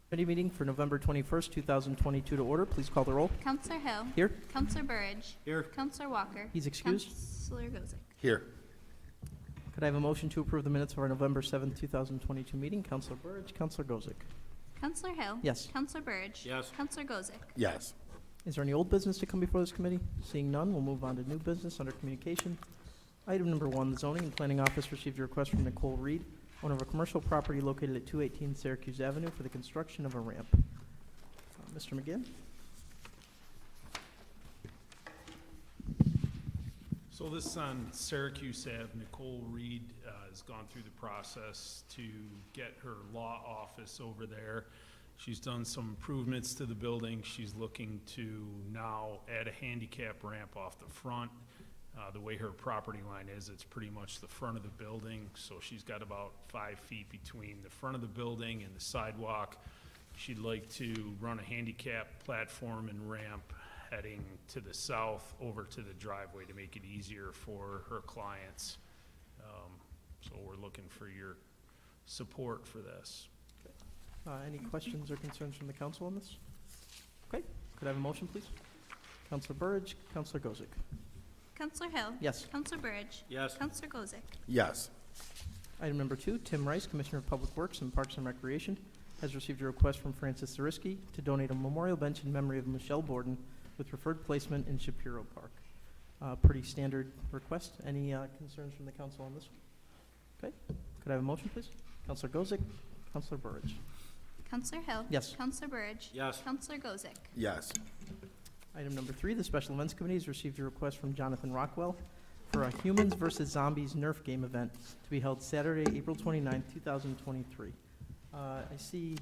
Committee meeting for November 21st, 2022 to order. Please call the roll. Counselor Hill. Here. Counselor Burridge. Here. Counselor Walker. He's excused. Counselor Gozick. Here. Could I have a motion to approve the minutes of our November 7th, 2022 meeting? Counselor Burridge, Counselor Gozick. Counselor Hill. Yes. Counselor Burridge. Yes. Counselor Gozick. Yes. Is there any old business to come before this committee? Seeing none, we'll move on to new business under communication. Item number 1, the Zoning and Planning Office received a request from Nicole Reed, owner of a commercial property located at 218 Syracuse Avenue for the construction of a ramp. Mr. McGinn? So this is on Syracuse Ave. Nicole Reed has gone through the process to get her law office over there. She's done some improvements to the building. She's looking to now add a handicap ramp off the front. The way her property line is, it's pretty much the front of the building, so she's got about 5 feet between the front of the building and the sidewalk. She'd like to run a handicap platform and ramp heading to the south over to the driveway to make it easier for her clients. So we're looking for your support for this. Any questions or concerns from the council on this? Okay, could I have a motion, please? Counselor Burridge, Counselor Gozick. Counselor Hill. Yes. Counselor Burridge. Yes. Counselor Gozick. Yes. Item number 2, Tim Rice, Commissioner of Public Works and Parks and Recreation, has received a request from Francis Zariski to donate a memorial bench in memory of Michelle Borden with preferred placement in Shapiro Park. Pretty standard request. Any concerns from the council on this one? Okay, could I have a motion, please? Counselor Gozick, Counselor Burridge. Counselor Hill. Yes. Counselor Burridge. Yes. Counselor Gozick. Yes. Item number 3, the Special Events Committee has received a request from Jonathan Rockwell for a Humans vs. Zombies Nerf game event to be held Saturday, April 29th, 2023. I see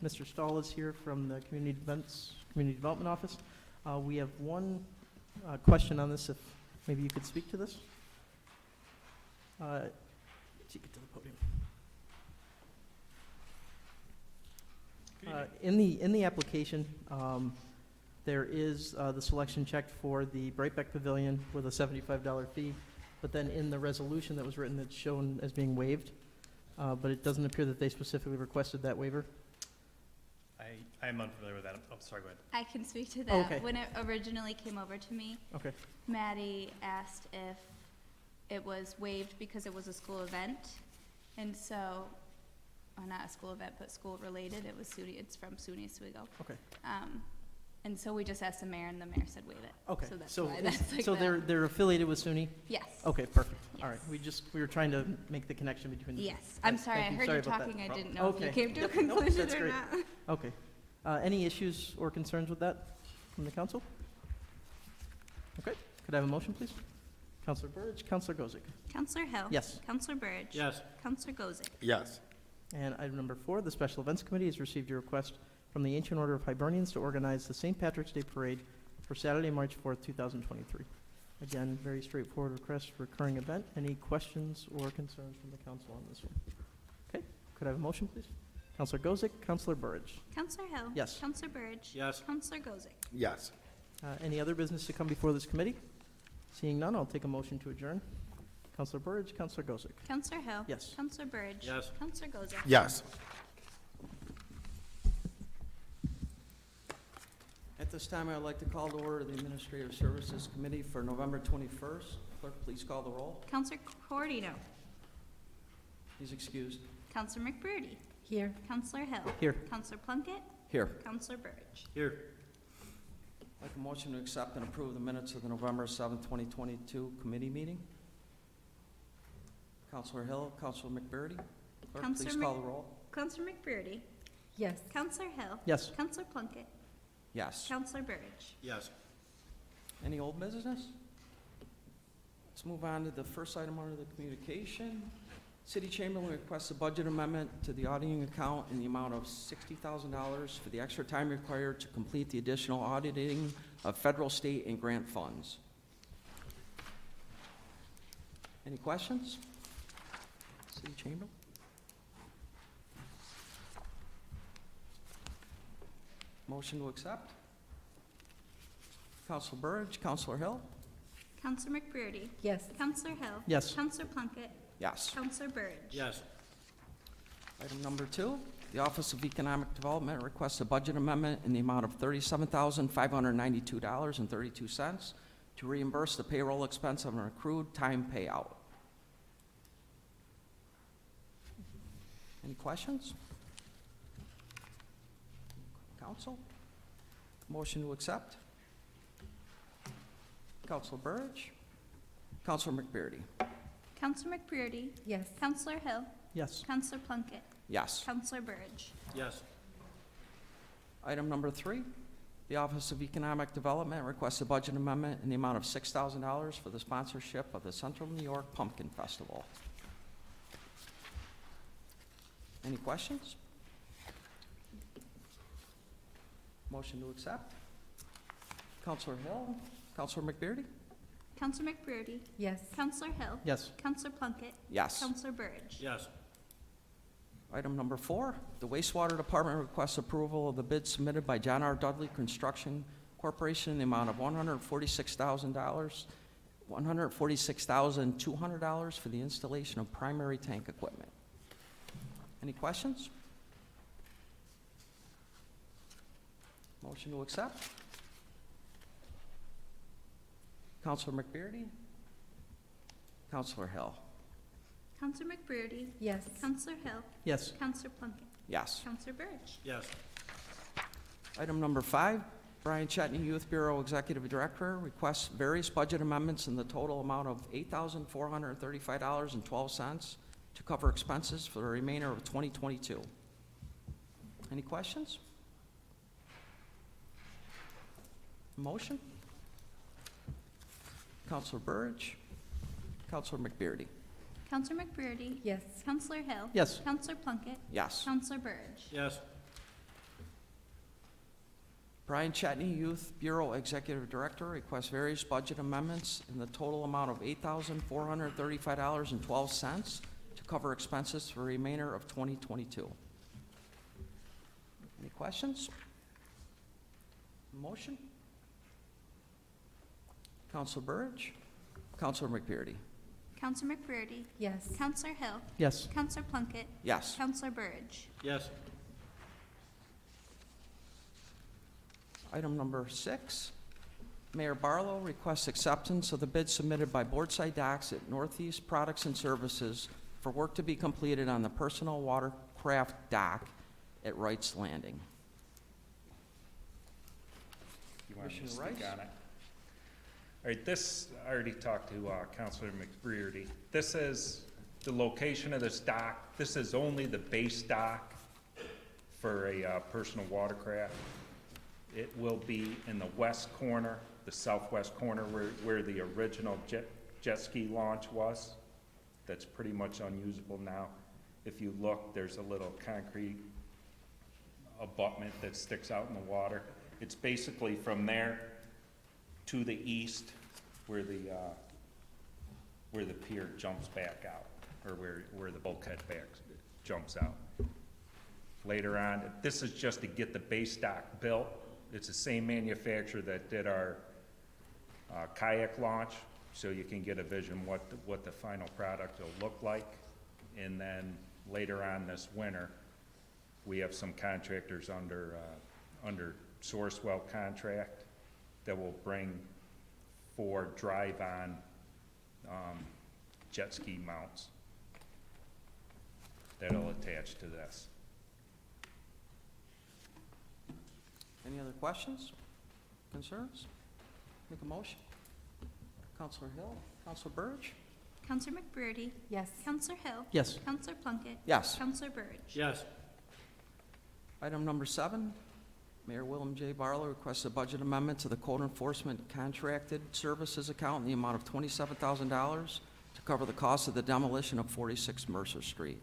Mr. Stahl is here from the Community Development Office. We have one question on this, if maybe you could speak to this. Get to the podium. In the application, there is the selection checked for the Brightback Pavilion with a $75 fee, but then in the resolution that was written, it's shown as being waived, but it doesn't appear that they specifically requested that waiver. I am unfamiliar with that. I'm sorry, go ahead. I can speak to that. Okay. When it originally came over to me, Okay. Maddie asked if it was waived because it was a school event. And so, or not a school event, but school related. It was SUNY, it's from SUNY Oswego. Okay. And so we just asked the mayor and the mayor said waive it. Okay. So that's So why that's like so that. they're affiliated with SUNY? Yes. Okay, perfect. All right. Yes. We were trying to make the connection between the two. Yes. I'm Yes, sorry, I thank you. heard Sorry you about that. talking. I didn't know if you Okay. came to a Yep, nope, conclusion that's or great. not. Okay. Any issues or concerns with that from the council? Okay. Could I have a motion, please? Counselor Burridge, Counselor Gozick. Counselor Hill. Yes. Counselor Burridge. Yes. Counselor Gozick. Yes. And item number 4, the Special Events Committee has received a request from the Ancient Order of Hibernians to organize the St. Patrick's Day Parade for Saturday, March 4th, 2023. Again, very straightforward request, recurring event. Any questions or concerns from the council on this one? Okay. Could I have a motion, please? Counselor Gozick, Counselor Burridge. Counselor Hill. Yes. Counselor Burridge. Yes. Counselor Gozick. Yes. Any other business to come before this committee? Seeing none, I'll take a motion to adjourn. Counselor Burridge, Counselor Gozick. Counselor Hill. Yes. Counselor Burridge. Yes. Counselor Gozick. Yes. At this time, I would like to call to order the Administrative Services Committee for November 21st. Clerk, please call the roll. Counselor Cordino. He's excused. Counselor McBurney. Here. Counselor Hill. Here. Counselor Plunkett. Here. Counselor Burridge. Here. I'd like a motion to accept and approve the minutes of the November 7th, 2022 committee meeting. Counselor Hill, Counselor McBurney. Clerk, Counselor please call the roll. Counselor McBurney. Yes. Counselor Hill. Yes. Counselor Plunkett. Yes. Counselor Burridge. Yes. Any old business? Let's move on to the first item under the communication. City Chamberlain requests a budget amendment to the auditing account in the amount of $60,000 for the extra time required to complete the additional auditing of federal, state, and grant funds. Any questions? City Chamberlain? Motion to accept? Counselor Burridge, Counselor Hill? Counselor McBurney. Yes. Counselor Hill. Yes. Counselor Plunkett. Yes. Counselor Burridge. Yes. Item number 2, The Office of Economic Development requests a budget amendment in the amount of $37,592.32 to reimburse the payroll expense of an accrued time payout. Any questions? Council? Motion to accept? Counselor Burge? Counselor McBearty? Counselor McBrearty? Yes. Counselor Hill? Yes. Counselor Plunkett? Yes. Counselor Burge? Yes. Item number 3, the Office of Economic Development requests a budget amendment in the amount of $6,000 for the sponsorship of the Central New York Pumpkin Festival. Any questions? Motion to accept? Counselor Hill? Counselor McBearty? Counselor McBrearty? Yes. Counselor Hill? Yes. Counselor Plunkett? Yes. Counselor Burge? Yes. Item number 4, the wastewater department requests approval of the bid submitted by John R. Dudley Construction Corporation in the amount of $146,200 for the installation of primary tank equipment. Any questions? Motion to accept? Counselor McBearty? Counselor Hill? Counselor McBrearty? Yes. Counselor Hill? Yes. Counselor Plunkett? Yes. Counselor Burge? Yes. Item number 5, Brian Chetney, Youth Bureau Executive Director, requests various budget amendments in the total amount of $8,435.12 to cover expenses for the remainder of 2022. Any questions? Motion? Counselor Burge? Counselor McBearty? Counselor McBrearty? Yes. Counselor Hill? Yes. Counselor Plunkett? Yes. Counselor Burge? Yes. Brian Chetney, Youth Bureau Executive Director, requests various budget amendments in the total amount of $8,435.12 to cover expenses for the remainder of 2022. Any questions? Motion? Counselor Burge? Counselor McBearty? Counselor McBrearty? Yes. Counselor Hill? Yes. Counselor Plunkett? Yes. Counselor Burge? Yes. Item number 6, Mayor Barlow requests acceptance of the bid submitted by Boardside Docks at Northeast Products and Services for work to be completed on the personal watercraft dock at Wright's Landing. You want me to Commissioner speak Rice? on it? All right, this, I already talked to Counselor McBrearty. This is the location of this dock. This is only the base dock for a personal watercraft. It will be in the west corner, the southwest corner where the original jet ski launch was. That's pretty much unusable now. If you look, there's a little concrete abutment that sticks out in the water. It's basically from there to the east where the pier jumps back out, or where the bulkhead back jumps out. Later on, this is just to get the base dock built. It's the same manufacturer that did our kayak launch, so you can get a vision what the final product will look like. And then later on this winter, we have some contractors under Sourcewell contract that will bring 4 drive-on jet ski mounts that'll attach to this. Any other questions, concerns? Make a motion. Counselor Hill, Counselor Burge? Counselor McBrearty? Yes. Counselor Hill? Yes. Counselor Plunkett? Yes. Counselor Burge? Yes. Item number 7, Mayor Willem J. Barlow requests a budget amendment to the code enforcement contracted services account in the amount of $27,000 to cover the cost of the demolition of 46 Mercer Street.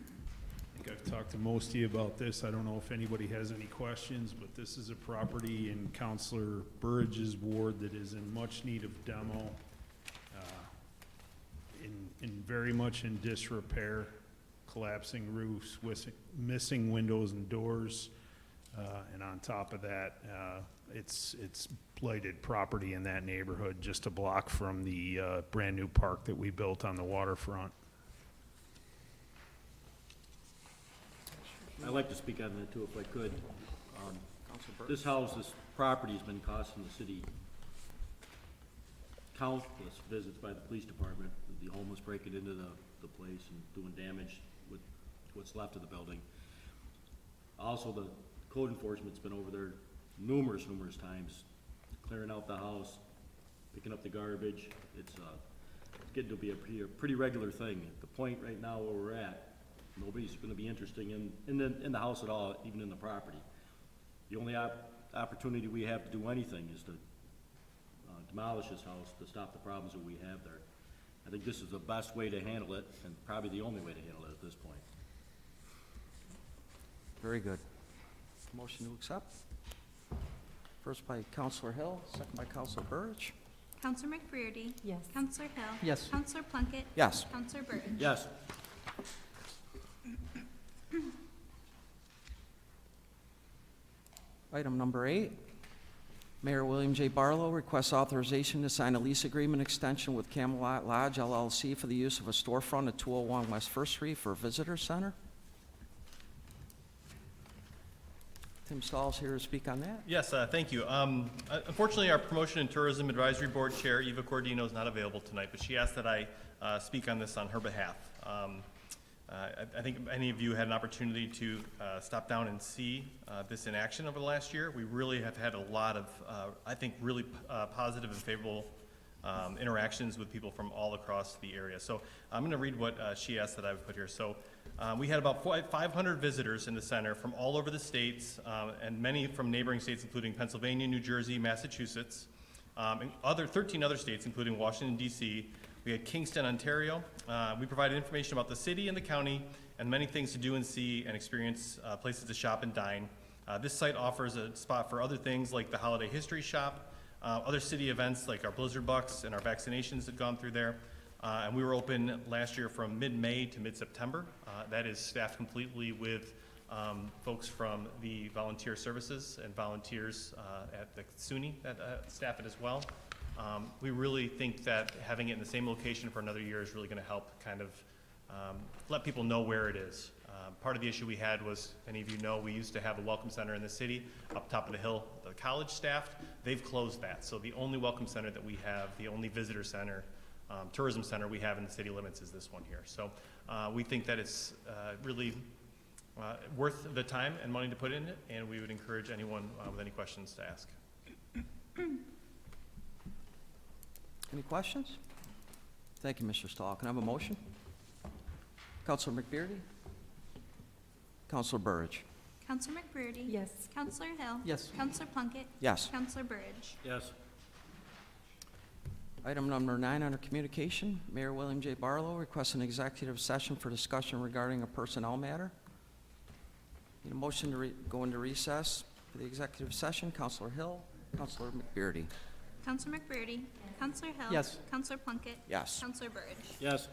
I think I've talked to most of you about this. I don't know if anybody has any questions, but this is a property in Counselor Burridge's ward that is in much need of demo, in very much in disrepair, collapsing roofs, missing windows and doors, and on top of that, it's blighted property in that neighborhood, just a block from the brand-new park that we built on the waterfront. I'd like to speak on that too, if I could. Counselor Burke? This house, this property's been costing the city countless visits by the police department, with the homeless breaking into the place and doing damage with what's left of the building. Also, the code enforcement's been over there numerous times, clearing out the house, picking up the garbage. It's getting to be a pretty regular thing. At the point right now where we're at, nobody's gonna be interested in the house at all, even in the property. The only opportunity we have to do anything is to demolish this house to stop the problems that we have there. I think this is the best way to handle it, and probably the only way to handle it at this point. Very good. Motion to accept? First by Counselor Hill, second by Counselor Burridge. Counselor McBrearty? Yes. Counselor Hill? Yes. Counselor Plunkett? Yes. Counselor Burridge? Yes. Item number 8, Mayor William J. Barlow requests authorization to sign a lease agreement extension with Camelot Lodge LLC for the use of a storefront at 201 West First Street for a visitor center. Tim Stahl's here to speak on that. Yes, thank you. Unfortunately, our Promotion and Tourism Advisory Board Chair, Eva Cordino, is not available tonight, but she asked that I speak on this on her behalf. I think many of you had an opportunity to stop down and see this in action over the last year. We really have had a lot of, I think, really positive and favorable interactions with people from all across the area. So I'm going to read what she asked that I would put here. So we had about 500 visitors in the center from all over the states, and many from neighboring states, including Pennsylvania, New Jersey, Massachusetts, and 13 other states, including Washington, D.C. We had Kingston, Ontario. We provided information about the city and the county and many things to do and see and experience, places to shop and dine. This site offers a spot for other things like the Holiday History Shop, other city events like our Blizzard Bucks and our vaccinations had gone through there. And we were open last year from mid-May to mid-September. That is staffed completely with folks from the volunteer services and volunteers at the SUNY that staff it as well. We really think that having it in the same location for another year is really going to help kind of let people know where it is. Part of the issue we had was, many of you know, we used to have a welcome center in the city up top of the hill, the college staffed. They've closed that. So the only welcome center that we have, the only visitor center, tourism center we have in the city limits is this one here. So we think that it's really worth the time and money to put in it, and we would encourage anyone with any questions to ask. Any questions? Thank you, Mr. Stahl. Can I have a motion? Counselor McBearty? Counselor Burridge? Counselor McBrearty? Yes. Counselor Hill? Yes. Counselor Plunkett? Yes. Counselor Burridge? Yes. Item number 9 under communication, Mayor William J. Barlow requests an executive session for discussion regarding a personnel matter. Need a motion to go into recess for the executive session. Counselor Hill, Counselor McBearty. Counselor McBrearty? Counselor Hill? Yes. Counselor Plunkett? Yes. Counselor Burridge? Yes.